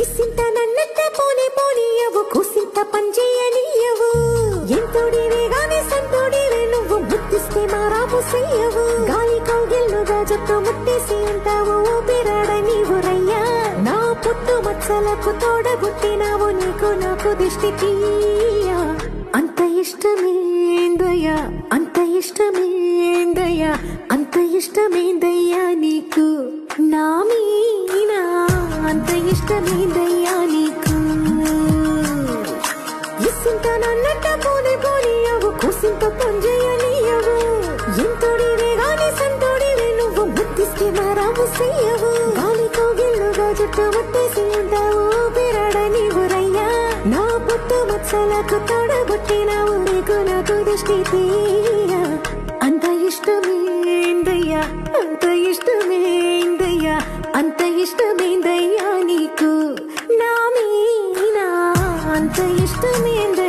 ఇసింత నన్నట్ట పోనే పోనీయవు కుసింత పంచేయనీయవు ఎంతోడివే గాని సంతోడివే నువ్వు ముద్దిస్తే మారాపు చెయ్యవు గాలి కౌగిల్లుగా జట్టు ముట్టేసి ఉంటావు ఊపిరాడ నీవు రయ్యా నా పుట్టు మచ్చలకు తోడబుట్టినావు నీకు నాకు దిష్టి తీయ అంత ఇష్టమేందయ్యా అంత ఇష్టమేందయ్యా అంత ఇష్టమేందయ్యా నీకు నా మీనా అంత ఇష్టమేందయ్యా నీకు ఇసింత నన్నట్ట పోనే పోనీయవు కుసింత పంజేయనీయవు ఎంతోడివే గాని సంతోడివే నువ్వు ముద్దిస్తే మారావు చెయ్యవు గాలి కౌగిల్లుగా జుట్టు ముట్టేసి ఉంటావు ఊపిరాడ నీవు రయ్యా నా పుట్టు మచ్చలకు తోడబుట్టినావు నీకు నాకు దిష్టి తీయ అంత ఇష్టమేందయ్యా అంత ఇష్టమేందయ్యా అంత ఇష్టమేందయ్యా నీకు నా మీనా అంత ఇష్టమేందయ్యా